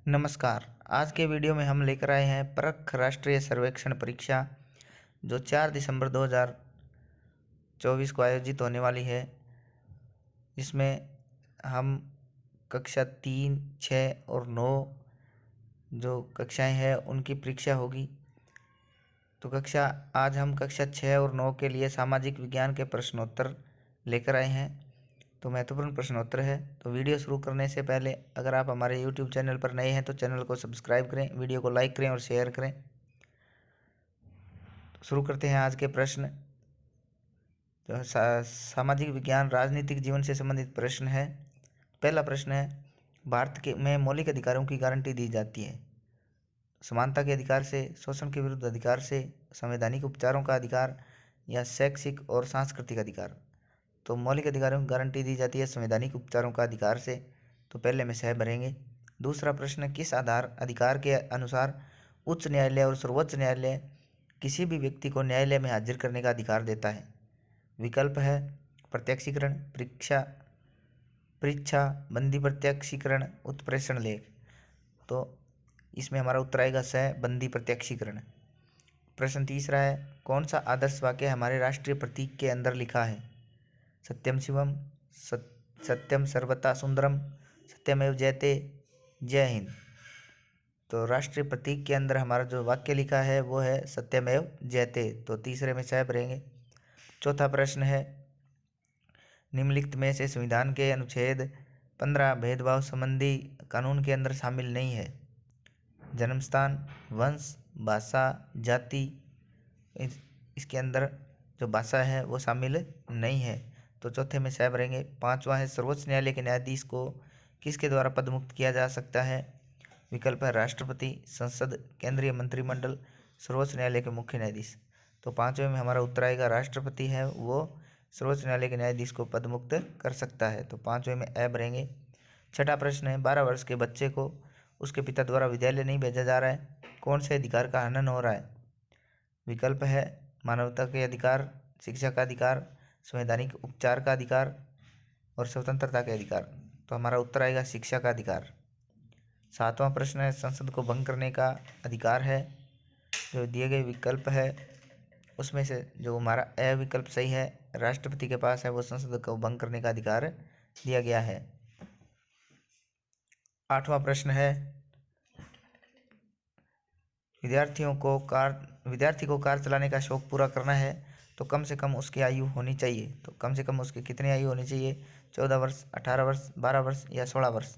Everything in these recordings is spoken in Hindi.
नमस्कार। आज के वीडियो में हम लेकर आए हैं परख राष्ट्रीय सर्वेक्षण परीक्षा जो 4 दिसंबर 2024 को आयोजित होने वाली है। इसमें हम कक्षा 3, 6 और 9 जो कक्षाएं हैं उनकी परीक्षा होगी। तो आज हम कक्षा 6 और 9 के लिए सामाजिक विज्ञान के प्रश्नोत्तर लेकर आए हैं। तो महत्वपूर्ण प्रश्नोत्तर है। तो वीडियो शुरू करने से पहले अगर आप हमारे यूट्यूब चैनल पर नए हैं तो चैनल को सब्सक्राइब करें, वीडियो को लाइक करें और शेयर करें। तो शुरू करते हैं आज के प्रश्न। तो सामाजिक विज्ञान राजनीतिक जीवन से संबंधित प्रश्न है। पहला प्रश्न है, भारत के में मौलिक अधिकारों की गारंटी दी जाती है। समानता के अधिकार से, शोषण के विरुद्ध अधिकार से, संवैधानिक उपचारों का अधिकार या शैक्षिक और सांस्कृतिक अधिकार। तो मौलिक अधिकारों की गारंटी दी जाती है संवैधानिक उपचारों का अधिकार से। तो पहले में सह भरेंगे। दूसरा प्रश्न, किस अधिकार के अनुसार उच्च न्यायालय और सर्वोच्च न्यायालय किसी भी व्यक्ति को न्यायालय में हाजिर करने का अधिकार देता है? विकल्प है प्रत्यक्षीकरण, परीक्षा, बंदी प्रत्यक्षीकरण, उत्प्रेषण लेख। तो इसमें हमारा उत्तर आएगा स, बंदी प्रत्यक्षीकरण। प्रश्न तीसरा है, कौन सा आदर्श वाक्य हमारे राष्ट्रीय प्रतीक के अंदर लिखा है? सत्यम शिवम, सत्यम सर्वथा सुंदरम, सत्यमेव जयते, जय हिंद। तो राष्ट्रीय प्रतीक के अंदर हमारा जो वाक्य लिखा है वो है सत्यमेव जयते। तो तीसरे में सह भरेंगे। चौथा प्रश्न है, निम्नलिखित में से संविधान के अनुच्छेद 15 भेदभाव संबंधी कानून के अंदर शामिल नहीं है? जन्म स्थान, वंश, भाषा, जाति। इसके अंदर जो भाषा है वो शामिल नहीं है। तो चौथे में सह भरेंगे। पांचवा है, सर्वोच्च न्यायालय के न्यायाधीश को किसके द्वारा पदमुक्त किया जा सकता है? विकल्प है राष्ट्रपति, संसद, केंद्रीय मंत्रिमंडल, सर्वोच्च न्यायालय के मुख्य न्यायाधीश। तो पांचवें में हमारा उत्तर आएगा राष्ट्रपति है वो सर्वोच्च न्यायालय के न्यायाधीश को पदमुक्त कर सकता है। तो पांचवें में ए भरेंगे। छठा प्रश्न है, 12 वर्ष के बच्चे को उसके पिता द्वारा विद्यालय नहीं भेजा जा रहा है, कौन से अधिकार का हनन हो रहा है? विकल्प है मानवता के अधिकार, शिक्षा का अधिकार, संवैधानिक उपचार का अधिकार और स्वतंत्रता के अधिकार। तो हमारा उत्तर आएगा शिक्षा का अधिकार। सातवां प्रश्न है, संसद को भंग करने का अधिकार है। जो दिए गए विकल्प है उसमें से जो हमारा ए विकल्प सही है, राष्ट्रपति के पास है वो संसद को भंग करने का अधिकार दिया गया है। आठवां प्रश्न है, विद्यार्थी को कार चलाने का शौक पूरा करना है तो कम से कम उसकी आयु होनी चाहिए। तो कम से कम उसकी कितनी आयु होनी चाहिए? 14 वर्ष, 18 वर्ष, 12 वर्ष या 16 वर्ष।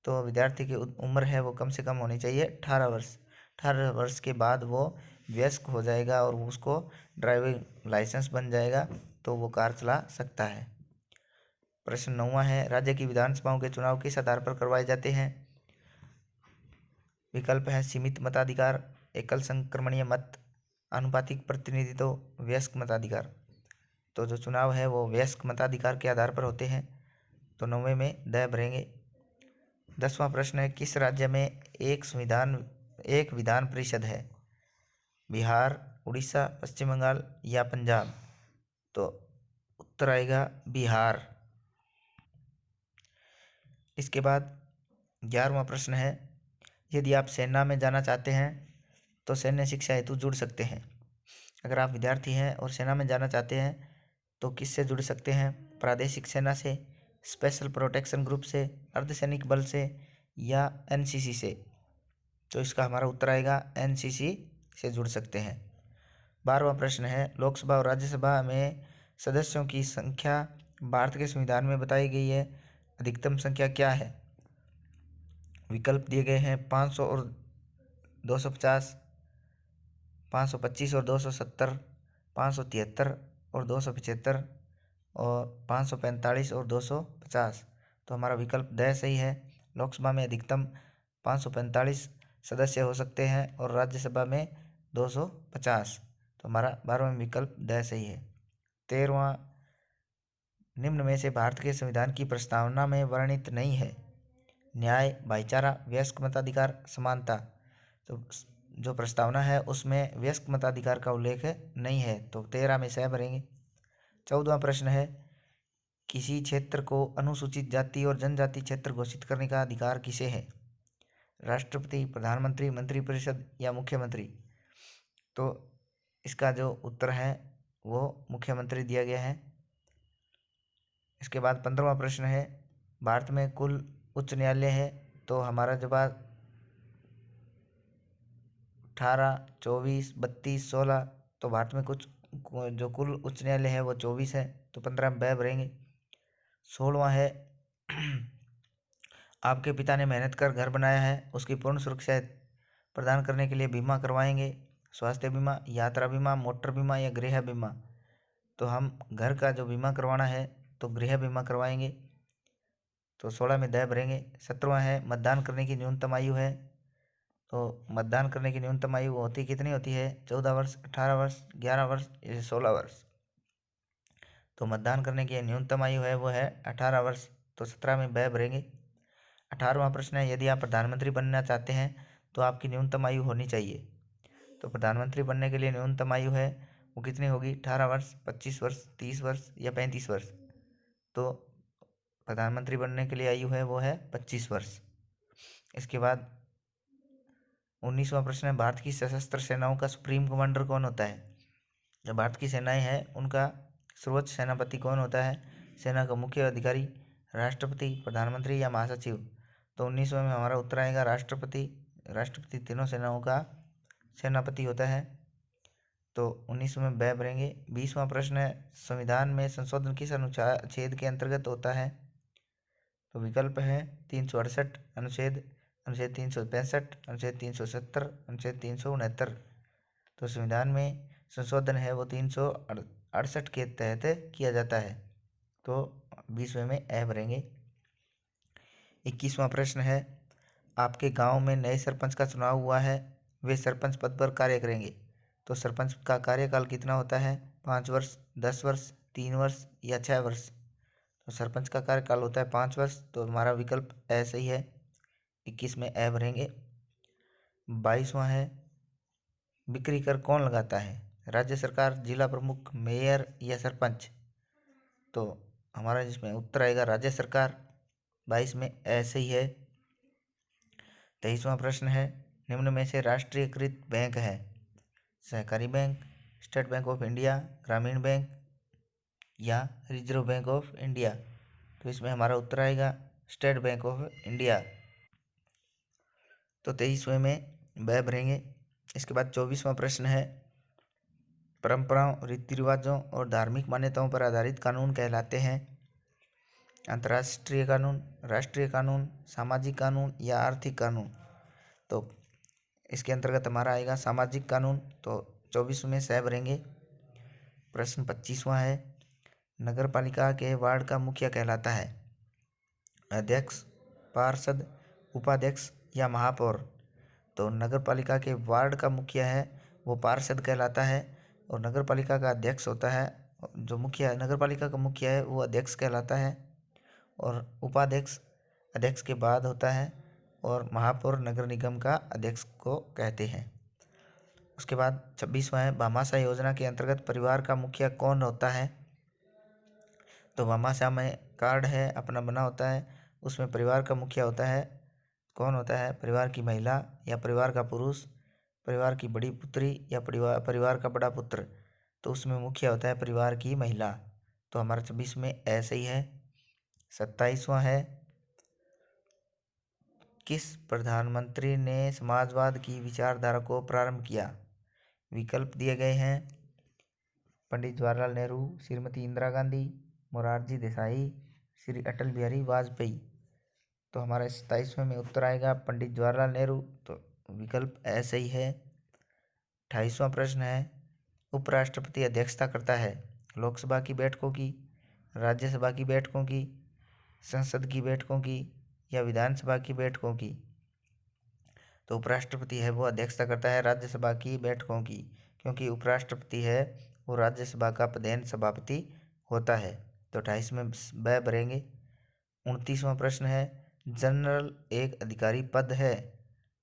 तो विद्यार्थी की उम्र है वो कम से कम होनी चाहिए 18 वर्ष। 18 वर्ष के बाद वो वयस्क हो जाएगा और उसको ड्राइविंग लाइसेंस बन जाएगा तो वो कार चला सकता है। प्रश्न 9वां है, राज्य की विधानसभाओं के चुनाव किस आधार पर करवाए जाते हैं? विकल्प है सीमित मताधिकार, एकल संक्रमणीय मत, आनुपातिक प्रतिनिधित्व, वयस्क मताधिकार। तो जो चुनाव है वो वयस्क मताधिकार के आधार पर होते हैं। तो 9वें में द भरेंगे। 10वां प्रश्न है, किस राज्य में एक विधान परिषद है? बिहार, उड़ीसा, पश्चिम बंगाल या पंजाब। तो उत्तर आएगा बिहार। इसके बाद 11वां प्रश्न है, यदि आप सेना में जाना चाहते हैं तो सैन्य शिक्षा हेतु जुड़ सकते हैं। अगर आप विद्यार्थी हैं और सेना में जाना चाहते हैं तो किससे जुड़ सकते हैं? प्रादेशिक सेना से, स्पेशल प्रोटेक्शन ग्रुप से, अर्धसैनिक बल से या एनसीसी से। तो इसका हमारा उत्तर आएगा एनसीसी से जुड़ सकते हैं। 12वां प्रश्न है, लोकसभा और राज्यसभा में सदस्यों की संख्या भारत के संविधान में बताई गई है, अधिकतम संख्या क्या है? विकल्प दिए गए हैं 500 और 250, 525 और 270, 573 और 275 और 545 और 250। तो हमारा विकल्प द सही है। लोकसभा में अधिकतम 545 सदस्य हो सकते हैं और राज्यसभा में 250। तो हमारा 12वां विकल्प द सही है। 13वां, निम्न में से भारत के संविधान की प्रस्तावना में वर्णित नहीं है? न्याय, भाईचारा, वयस्क मताधिकार, समानता। तो जो प्रस्तावना है उसमें वयस्क मताधिकार का उल्लेख नहीं है। तो 13 में सह भरेंगे। 14वां प्रश्न है, किसी क्षेत्र को अनुसूचित जाति और जनजाति क्षेत्र घोषित करने का अधिकार किसे है? राष्ट्रपति, प्रधानमंत्री, मंत्रिपरिषद या मुख्यमंत्री? तो इसका जो उत्तर है वो मुख्यमंत्री दिया गया है। इसके बाद 15वां प्रश्न है, भारत में कुल उच्च न्यायालय है? तो हमारा जवाब 18, 24, 32, 16। तो भारत में कुछ जो कुल उच्च न्यायालय है वो 24 है, तो 15 बैब रहेंगे। 16वां है, आपके पिता ने मेहनत कर घर बनाया है, उसकी पूर्ण सुरक्षा प्रदान करने के लिए बीमा करवाएंगे? स्वास्थ्य बीमा, यात्रा बीमा, मोटर बीमा या गृह बीमा? तो हम घर का जो बीमा करवाना है तो गृह बीमा करवाएंगे, तो 16 में द भरेंगे। 17वां है, मतदान करने की न्यूनतम आयु है? तो मतदान करने की न्यूनतम आयु होती कितनी होती है? 14 वर्ष, 18 वर्ष, 11 वर्ष या 16 वर्ष? तो मतदान करने की न्यूनतम आयु है वो है 18 वर्ष, तो 17 में ब भरेंगे। 18वां प्रश्न है, यदि आप प्रधानमंत्री बनना चाहते हैं तो आपकी न्यूनतम आयु होनी चाहिए? तो प्रधानमंत्री बनने के लिए न्यूनतम आयु है वो कितनी होगी? 18 वर्ष, 25 वर्ष, 30 वर्ष या 35 वर्ष? तो प्रधानमंत्री बनने के लिए आयु है वो है 25 वर्ष। इसके बाद 19वां प्रश्न है, भारत की सशस्त्र सेनाओं का सुप्रीम कमांडर कौन होता है? जो भारत की सेनाएं हैं उनका सर्वोच्च सेनापति कौन होता है? सेना का मुख्य अधिकारी, राष्ट्रपति, प्रधानमंत्री या महासचिव? तो 19वें में हमारा उत्तर आएगा राष्ट्रपति। राष्ट्रपति तीनों सेनाओं का सेनापति होता है, तो 19वें में ब भरेंगे। 20वां प्रश्न है, संविधान में संशोधन किस अनुच्छेद के अंतर्गत होता है? तो विकल्प है 368 अनुच्छेद, अनुच्छेद 365, अनुच्छेद 370, अनुच्छेद 369। तो संविधान में संशोधन है वो 368 के तहत किया जाता है, तो 20वें में ए भरेंगे। 21वां प्रश्न है, आपके गांव में नए सरपंच का चुनाव हुआ है, वे सरपंच पद पर कार्य करेंगे, तो सरपंच का कार्यकाल कितना होता है? 5 वर्ष, 10 वर्ष, 3 वर्ष या 6 वर्ष? तो सरपंच का कार्यकाल होता है 5 वर्ष, तो हमारा विकल्प ए सही है। 21 में ए भरेंगे। 22वां है, बिक्री कर कौन लगाता है? राज्य सरकार, जिला प्रमुख, मेयर या सरपंच? तो हमारा जिसमें उत्तर आएगा राज्य सरकार। 22 में ए सही है। 23वां प्रश्न है, निम्न में से राष्ट्रीयकृत बैंक है? सहकारी bank, state bank of India, ग्रामीण बैंक या रिजर्व बैंक ऑफ इंडिया? तो इसमें हमारा उत्तर आएगा स्टेट बैंक ऑफ इंडिया। तो 23वें में ब भरेंगे। इसके बाद 24वां प्रश्न है, परंपराओं, रीति रिवाजों और धार्मिक मान्यताओं पर आधारित कानून कहलाते हैं? अंतर्राष्ट्रीय कानून, राष्ट्रीय कानून, सामाजिक कानून या आर्थिक कानून? तो इसके अंतर्गत हमारा आएगा सामाजिक कानून, तो 24 में सह भरेंगे। प्रश्न 25वां है, नगर पालिका के वार्ड का मुखिया कहलाता है? अध्यक्ष, पार्षद, उपाध्यक्ष या महापौर? तो नगर पालिका के वार्ड का मुखिया है वो पार्षद कहलाता है, और नगर पालिका का अध्यक्ष होता है, जो मुखिया नगर पालिका का मुखिया है वो अध्यक्ष कहलाता है, और उपाध्यक्ष अध्यक्ष के बाद होता है, और महापौर नगर निगम का अध्यक्ष को कहते हैं। उसके बाद 26वां है, भामाशाह योजना के अंतर्गत परिवार का मुखिया कौन होता है? तो भामाशाह में कार्ड है अपना बना होता है, उसमें परिवार का मुखिया होता है, कौन होता है? परिवार की महिला या परिवार का पुरुष, परिवार की बड़ी पुत्री या परिवार का बड़ा पुत्र? तो उसमें मुखिया होता है परिवार की महिला, तो हमारा 26 में ऐसे ही है। 27वां है, किस प्रधानमंत्री ने समाजवाद की विचारधारा को प्रारंभ किया? विकल्प दिए गए हैं, पंडित जवाहरलाल नेहरू, श्रीमती इंदिरा गांधी, मोरारजी देसाई, श्री अटल बिहारी वाजपेयी? तो हमारा 27वें में उत्तर आएगा पंडित जवाहरलाल नेहरू, तो विकल्प ऐसे ही है। 28वां प्रश्न है, उपराष्ट्रपति अध्यक्षता करता है लोकसभा की बैठकों की, राज्यसभा की बैठकों की, संसद की बैठकों की या विधानसभा की बैठकों की? तो उपराष्ट्रपति है वो अध्यक्षता करता है राज्यसभा की बैठकों की, क्योंकि उपराष्ट्रपति है वो राज्यसभा का प्रधान सभापति होता है, तो 28 में ब भरेंगे। 29वां प्रश्न है, जनरल एक अधिकारी पद है?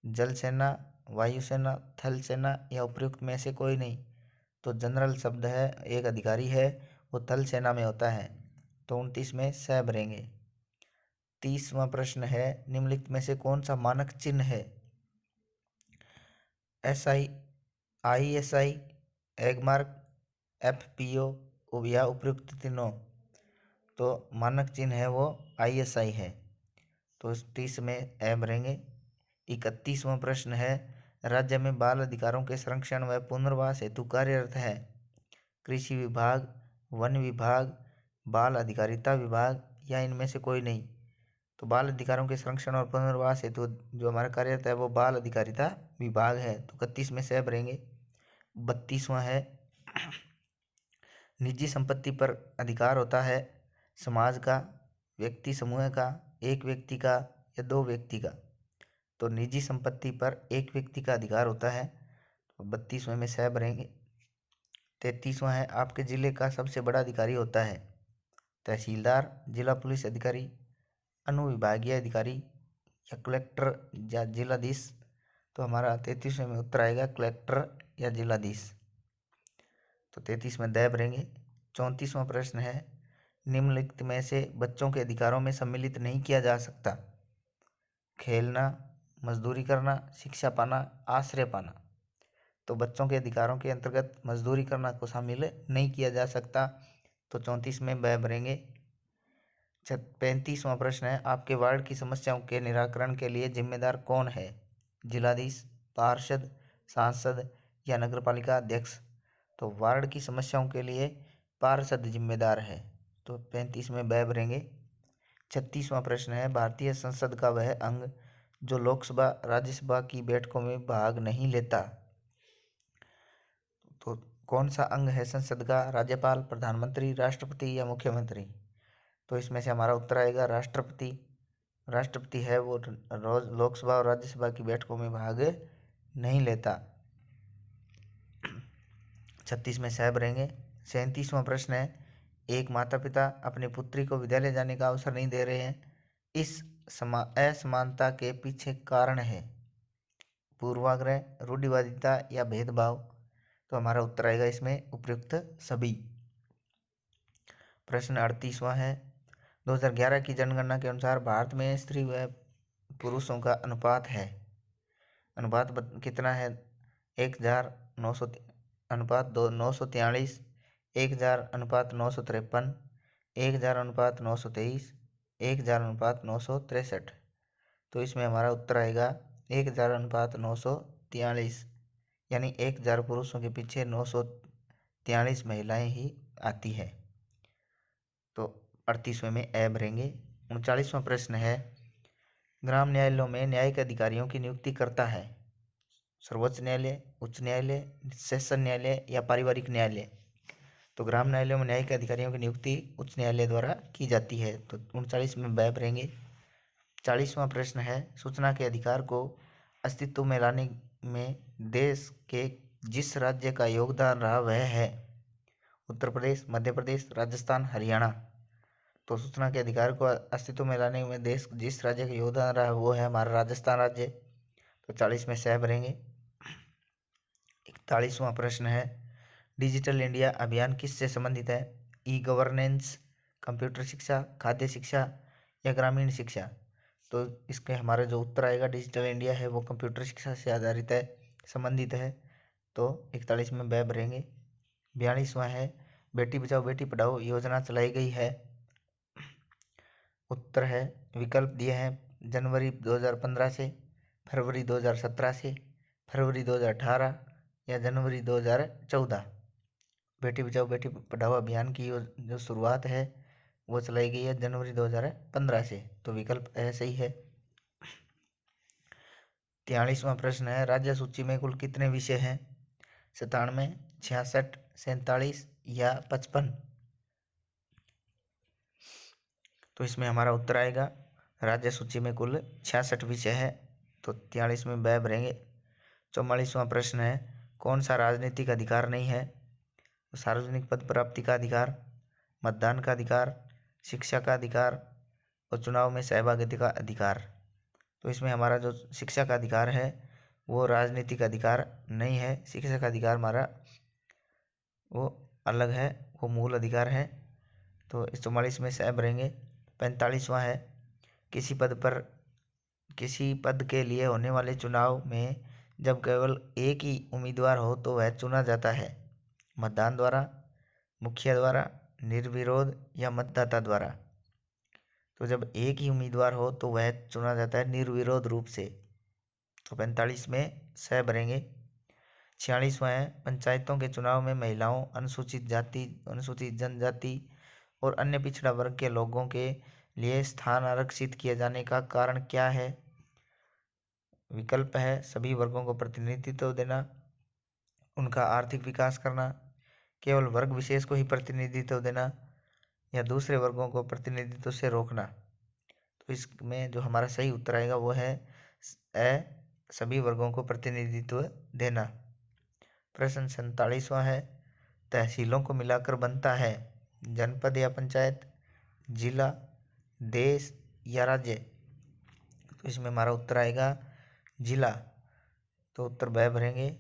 जल सेना, वायुसेना, थल सेना या उपयुक्त में से कोई नहीं? तो जनरल शब्द है एक अधिकारी है वो थल सेना में होता है, तो 29 में स भरेंगे। 30वां प्रश्न है, निम्नलिखित में से कौन सा मानक चिन्ह है? SI, ISI, एगमार्क, FPO या उपयुक्त तीनों? तो मानक चिन्ह है वो ISI है, तो 30 में ए भरेंगे। 31वां प्रश्न है, राज्य में बाल अधिकारों के संरक्षण व पुनर्वास हेतु कार्यरत है कृषि विभाग, वन विभाग, बाल अधिकारिता विभाग या इनमें से कोई नहीं? तो बाल अधिकारों के संरक्षण और पुनर्वास हेतु जो हमारा कार्यरत है वो बाल अधिकारिता विभाग है, तो 31 में से भरेंगे। 32वां है, निजी संपत्ति पर अधिकार होता है समाज का, व्यक्ति समूह का, एक व्यक्ति का या दो व्यक्ति का? तो निजी संपत्ति पर एक व्यक्ति का अधिकार होता है, तो 32वें में से भरेंगे। 33वां है, आपके जिले का सबसे बड़ा अधिकारी होता है तहसीलदार, जिला पुलिस अधिकारी, अनुविभागीय अधिकारी या कलेक्टर या जिलाधीश? तो हमारा 33वें में उत्तर आएगा कलेक्टर या जिलाधीश, तो 33 में द भरेंगे। 34वां प्रश्न है, निम्नलिखित में से बच्चों के अधिकारों में सम्मिलित नहीं किया जा सकता? खेलना, मजदूरी करना, शिक्षा पाना, आश्रय पाना? तो बच्चों के अधिकारों के अंतर्गत मजदूरी करना को शामिल नहीं किया जा सकता, तो 34 में ब भरेंगे। 35वां प्रश्न है, आपके वार्ड की समस्याओं के निराकरण के लिए जिम्मेदार कौन है? जिलाधीश, पार्षद, सांसद या नगरपालिका अध्यक्ष? तो वार्ड की समस्याओं के लिए पार्षद जिम्मेदार है, तो 35 में ब भरेंगे। 36वां प्रश्न है, भारतीय संसद का वह अंग जो लोकसभा राज्यसभा की बैठकों में भाग नहीं लेता? तो कौन सा अंग है संसद का? राज्यपाल, प्रधानमंत्री, राष्ट्रपति या मुख्यमंत्री? तो इसमें से हमारा उत्तर आएगा राष्ट्रपति। राष्ट्रपति है वो रोज लोकसभा और राज्यसभा की बैठकों में भाग नहीं लेता। 36 में सह भरेंगे। 37वां प्रश्न है, एक माता पिता अपनी पुत्री को विद्यालय जाने का अवसर नहीं दे रहे हैं, इस असमानता के पीछे कारण है पूर्वाग्रह, रूढ़िवादिता या भेदभाव? तो हमारा उत्तर आएगा इसमें उपयुक्त सभी। प्रश्न 38वां है, 2011 की जनगणना के अनुसार भारत में स्त्री व पुरुषों का अनुपात कितना है? 1900 अनुपात 943, 1000 अनुपात 953, 1000 अनुपात 923, 1000 अनुपात 963? तो इसमें हमारा उत्तर आएगा 1000 अनुपात 943, यानी 1000 पुरुषों के पीछे 943 महिलाएं ही आती है, तो 38वें में ए भरेंगे। 39वां प्रश्न है, ग्राम न्यायालयों में न्यायिक अधिकारियों की नियुक्ति करता है सर्वोच्च न्यायालय, उच्च न्यायालय, सेशन न्यायालय या पारिवारिक न्यायालय? तो ग्राम न्यायालयों में न्यायिक अधिकारियों की नियुक्ति उच्च न्यायालय द्वारा की जाती है, तो 39 में ब भरेंगे। 40वां प्रश्न है, सूचना के अधिकार को अस्तित्व में लाने में देश के जिस राज्य का योगदान रहा वह है उत्तर प्रदेश, मध्य प्रदेश, राजस्थान, हरियाणा? तो सूचना के अधिकार को अस्तित्व में लाने में देश जिस राज्य का योगदान रहा वो है हमारा राजस्थान राज्य, तो 40 में सह भरेंगे। 41वां प्रश्न है, डिजिटल इंडिया अभियान किससे संबंधित है? ई गवर्नेंस, कंप्यूटर शिक्षा, खाद्य शिक्षा या ग्रामीण शिक्षा? तो इसके हमारा जो उत्तर आएगा डिजिटल इंडिया है वो कंप्यूटर शिक्षा से आधारित है, संबंधित है, तो 41 में ब भरेंगे। 42वां है, बेटी बचाओ बेटी पढ़ाओ योजना चलाई गई है, उत्तर है विकल्प दिए हैं जनवरी 2015 से, फरवरी 2017 से, फरवरी 2018 या जनवरी 2014? बेटी बचाओ बेटी पढ़ाओ अभियान की जो शुरुआत है वो चलाई गई है जनवरी 2015 से, तो विकल्प ऐसे ही है। 43वां प्रश्न है, राज्य सूची में कुल कितने विषय हैं? 97, 66, 47 या 55? तो इसमें हमारा उत्तर आएगा राज्य सूची में कुल 66 विषय है, तो 43 में ब भरेंगे। 44वां प्रश्न है, कौन सा राजनीतिक अधिकार नहीं है? सार्वजनिक पद प्राप्ति का अधिकार, मतदान का अधिकार, शिक्षा का अधिकार और चुनाव में सहभागिता का अधिकार? तो इसमें हमारा जो शिक्षा का अधिकार है वो राजनीतिक अधिकार नहीं है, शिक्षा का अधिकार हमारा वो अलग है, वो मूल अधिकार है, तो इस 44 में से भरेंगे। 45वां है, किसी पद के लिए होने वाले चुनाव में जब केवल एक ही उम्मीदवार हो तो वह चुना जाता है। मतदान द्वारा, मुखिया द्वारा, निर्विरोध या मतदाता द्वारा। तो जब एक ही उम्मीदवार हो तो वह चुना जाता है निर्विरोध रूप से। तो 45 में स भरेंगे। 46वां है, पंचायतों के चुनाव में महिलाओं, अनुसूचित जाति, अनुसूचित जनजाति और अन्य पिछड़ा वर्ग के लोगों के लिए स्थान आरक्षित किए जाने का कारण क्या है? विकल्प है सभी वर्गों को प्रतिनिधित्व देना, उनका आर्थिक विकास करना, केवल वर्ग विशेष को ही प्रतिनिधित्व देना या दूसरे वर्गों को प्रतिनिधित्व से रोकना। तो इसमें जो हमारा सही उत्तर आएगा वो है ए, सभी वर्गों को प्रतिनिधित्व देना। प्रश्न 47वां है, तहसीलों को मिलाकर बनता है जनपद या पंचायत, जिला, देश या राज्य। तो इसमें हमारा उत्तर आएगा जिला। तो उत्तर ब भरेंगे।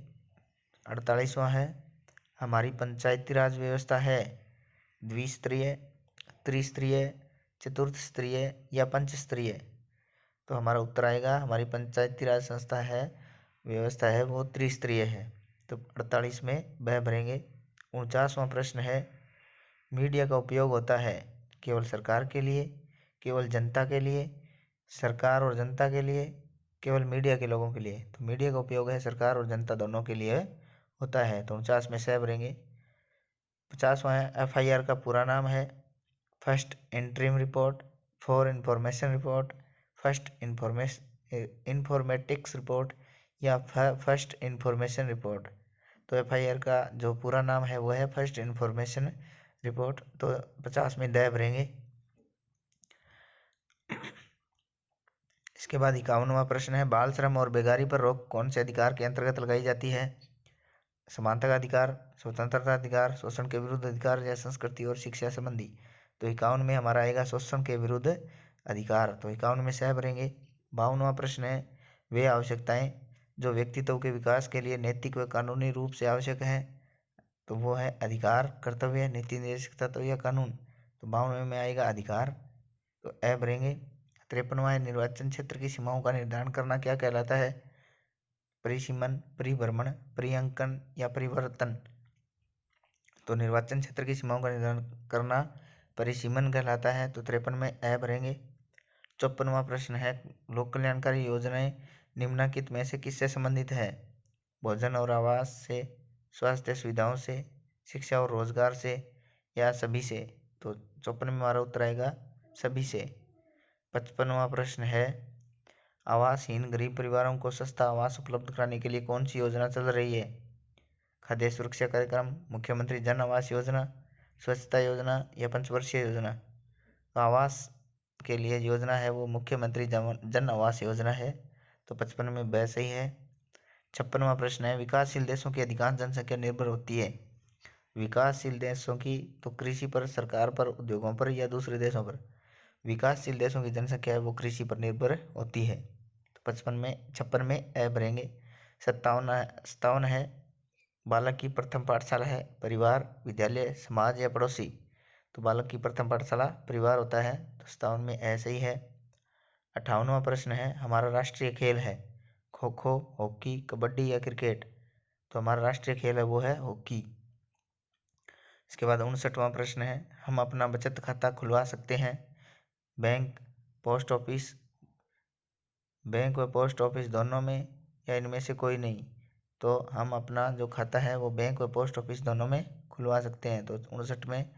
48वां है, हमारी पंचायती राज व्यवस्था है द्विस्तरीय, त्रिस्तरीय, चतुर्थस्तरीय या पंचस्तरीय। तो हमारा उत्तर आएगा हमारी पंचायती राज संस्था है, व्यवस्था है वो त्रिस्तरीय है। तो 48 में ब भरेंगे। 49वां प्रश्न है, मीडिया का उपयोग होता है केवल सरकार के लिए, केवल जनता के लिए, सरकार और जनता के लिए, केवल मीडिया के लोगों के लिए। तो मीडिया का उपयोग है सरकार और जनता दोनों के लिए होता है। तो 49 में स भरेंगे। 50वां है, FIR का पूरा नाम है first interim report, for information report, first informatics report या फर्स्ट इंफॉर्मेशन रिपोर्ट। तो FIR का जो पूरा नाम है वो है फर्स्ट इंफॉर्मेशन रिपोर्ट। तो 50 में द भरेंगे। इसके बाद 51वां प्रश्न है, बाल श्रम और बेगारी पर रोक कौन से अधिकार के अंतर्गत लगाई जाती है? समानता का अधिकार, स्वतंत्रता अधिकार, शोषण के विरुद्ध अधिकार या संस्कृति और शिक्षा संबंधी। तो 51 में हमारा आएगा शोषण के विरुद्ध अधिकार। तो 51 में स भरेंगे। 52वां प्रश्न है, वे आवश्यकताएं जो व्यक्तित्व के विकास के लिए नैतिक व कानूनी रूप से आवश्यक हैं। तो वो है अधिकार, कर्तव्य, नीति निर्देशक तत्व या कानून। तो 52 में आएगा अधिकार। तो ए भरेंगे। 53वां है, निर्वाचन क्षेत्र की सीमाओं का निर्धारण करना क्या कहलाता है? परिसीमन, परिभ्रमण, परिअंकन या परिवर्तन। तो निर्वाचन क्षेत्र की सीमाओं का निर्धारण करना परिसीमन कहलाता है। तो 53 में ए भरेंगे। 54वां प्रश्न है, लोक कल्याणकारी योजनाएं निम्नलिखित में से किससे संबंधित है? भोजन और आवास से, स्वास्थ्य सुविधाओं से, शिक्षा और रोजगार से या सभी से। तो 54 में हमारा उत्तर आएगा सभी से। 55वां प्रश्न है, आवासहीन गरीब परिवारों को सस्ता आवास उपलब्ध कराने के लिए कौन सी योजना चल रही है? खाद्य सुरक्षा कार्यक्रम, मुख्यमंत्री जन आवास योजना, स्वच्छता योजना या पंचवर्षीय योजना। तो आवास के लिए योजना है वो मुख्यमंत्री जन आवास योजना है। तो 55 में ब सही है। 56वां प्रश्न है, विकासशील देशों की अधिकांश जनसंख्या निर्भर होती है। विकासशील देशों की तो कृषि पर, सरकार पर, उद्योगों पर या दूसरे देशों पर। विकासशील देशों की जनसंख्या है वो कृषि पर निर्भर होती है। तो 56 में ए भरेंगे। 57 है, बालक की प्रथम पाठशाला है परिवार, विद्यालय, समाज या पड़ोसी। तो बालक की प्रथम पाठशाला परिवार होता है। तो 57 में ऐसे ही है। 58वां प्रश्न है, हमारा राष्ट्रीय खेल है खो खो, हॉकी, कबड्डी या क्रिकेट। तो हमारा राष्ट्रीय खेल है वो है हॉकी। इसके बाद 59वां प्रश्न है, हम अपना बचत खाता खुलवा सकते हैं बैंक, पोस्ट ऑफिस, बैंक व पोस्ट ऑफिस दोनों में या इनमें से कोई नहीं। तो हम अपना जो खाता है वो बैंक व पोस्ट ऑफिस दोनों में खुलवा सकते हैं। तो 59 में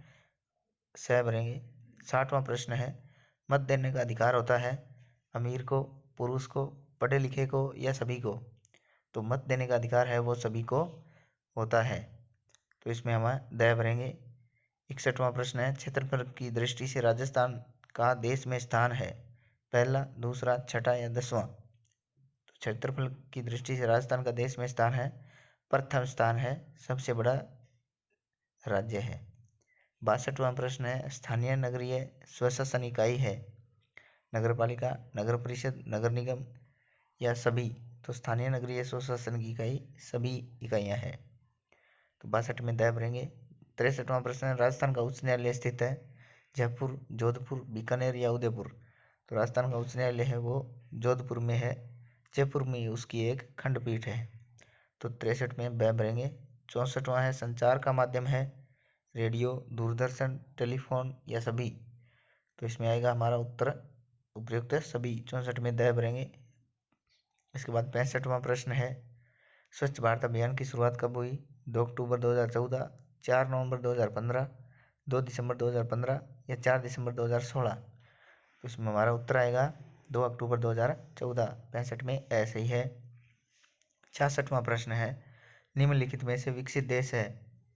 स भरेंगे। 60वां प्रश्न है, मत देने का अधिकार होता है अमीर को, पुरुष को, पढ़े लिखे को या सभी को। तो मत देने का अधिकार है वो सभी को होता है। तो इसमें हम द भरेंगे। 61वां प्रश्न है, क्षेत्रफल की दृष्टि से राजस्थान का देश में स्थान है पहला, दूसरा, छठा या 10वां। तो क्षेत्रफल की दृष्टि से राजस्थान का देश में स्थान है प्रथम स्थान है, सबसे बड़ा राज्य है। 62वां प्रश्न है, स्थानीय नगरीय स्वशासन इकाई है नगरपालिका, नगर परिषद, नगर निगम या सभी। तो स्थानीय नगरीय स्वशासन की इकाई सभी इकाइयां हैं। तो 62 में द भरेंगे। 63वां प्रश्न है, राजस्थान का उच्च न्यायालय स्थित है जयपुर, जोधपुर, बीकानेर या उदयपुर। तो राजस्थान का उच्च न्यायालय है वो जोधपुर में है, जयपुर में उसकी एक खंडपीठ है। तो 63 में ब भरेंगे। 64वां है संचार का माध्यम है रेडियो, दूरदर्शन, टेलीफोन या सभी। तो इसमें आएगा हमारा उत्तर उपयुक्त सभी। 64 में द भरेंगे। इसके बाद 65वां प्रश्न है स्वच्छ भारत अभियान की शुरुआत कब हुई? 2 अक्टूबर 2014, 4 नवंबर 2015, 2 दिसंबर 2015 या 4 दिसंबर 2016। तो इसमें हमारा उत्तर आएगा 2 अक्टूबर 2014। 65 में ऐसे ही है। 66वां प्रश्न है निम्नलिखित में से विकसित देश है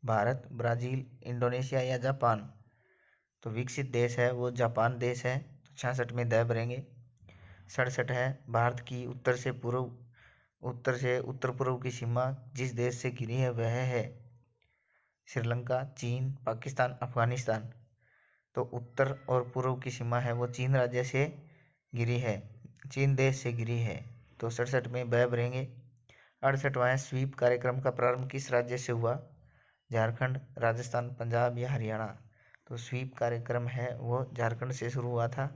भारत, ब्राजील, इंडोनेशिया या जापान। तो विकसित देश है वो जापान देश है। तो 66 में द भरेंगे। 67 है भारत की उत्तर से उत्तर पूर्व की सीमा जिस देश से घिरी है वह है श्रीलंका, चीन, पाकिस्तान, अफगानिस्तान। तो उत्तर और पूर्व की सीमा है वो चीन राज्य से घिरी है, चीन देश से घिरी है। तो 67 में ब भरेंगे। 68वां है स्वीप कार्यक्रम का प्रारंभ किस राज्य से हुआ? झारखंड, राजस्थान, पंजाब या हरियाणा। तो स्वीप कार्यक्रम है वो झारखंड से शुरू हुआ था।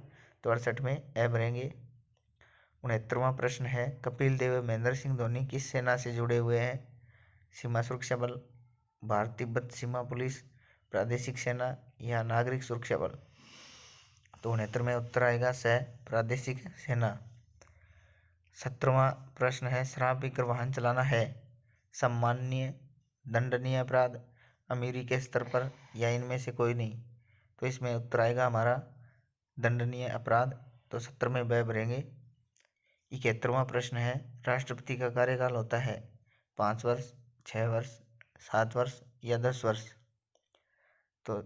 तो 68 में ए भरेंगे। 69वां प्रश्न है कपिल देव व महेंद्र सिंह धोनी किस सेना से जुड़े हुए हैं? सीमा सुरक्षा बल, भारत तिब्बत सीमा पुलिस, प्रादेशिक सेना या नागरिक सुरक्षा बल। तो 69 में उत्तर आएगा स प्रादेशिक सेना। 17वां प्रश्न है शराब पीकर वाहन चलाना है सम्माननीय, दंडनीय अपराध, अमीरी के स्तर पर या इनमें से कोई नहीं। तो इसमें उत्तर आएगा हमारा दंडनीय अपराध। तो 70 में ब भरेंगे। 71वां प्रश्न है राष्ट्रपति का कार्यकाल होता है 5 वर्ष, 6 वर्ष, 7 वर्ष या 10 वर्ष। तो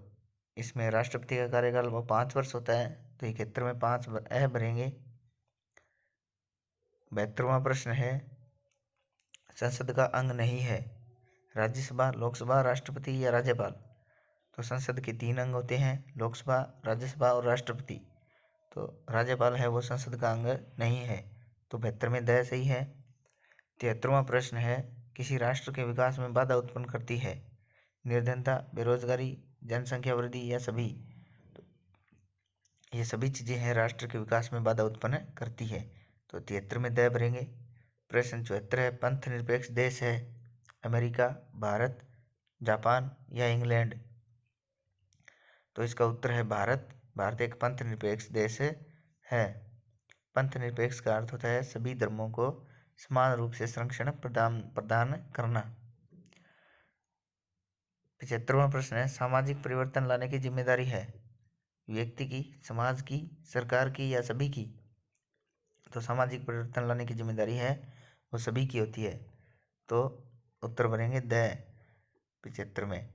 इसमें राष्ट्रपति का कार्यकाल वो 5 वर्ष होता है। तो 71 में 5 भरेंगे। 72वां प्रश्न है संसद का अंग नहीं है राज्यसभा, लोकसभा, राष्ट्रपति या राज्यपाल। तो संसद के 3 अंग होते हैं लोकसभा, राज्यसभा और राष्ट्रपति। तो राज्यपाल है वो संसद का अंग नहीं है। तो 72 में द सही है। 73वां प्रश्न है किसी राष्ट्र के विकास में बाधा उत्पन्न करती है निर्धनता, बेरोजगारी, जनसंख्या वृद्धि या सभी। तो ये सभी चीजें हैं राष्ट्र के विकास में बाधा उत्पन्न करती है। तो 73 में द भरेंगे। प्रश्न 74 है पंथ निरपेक्ष देश है अमेरिका, भारत, जापान या इंग्लैंड। तो इसका उत्तर है भारत। भारत एक पंथ निरपेक्ष देश है। पंथ निरपेक्ष का अर्थ होता है सभी धर्मों को समान रूप से संरक्षण प्रदान करना। 75वां प्रश्न है सामाजिक परिवर्तन लाने की जिम्मेदारी है व्यक्ति की, समाज की, सरकार की या सभी की। तो सामाजिक परिवर्तन लाने की जिम्मेदारी है वो सभी की होती है। तो उत्तर भरेंगे द 75 में।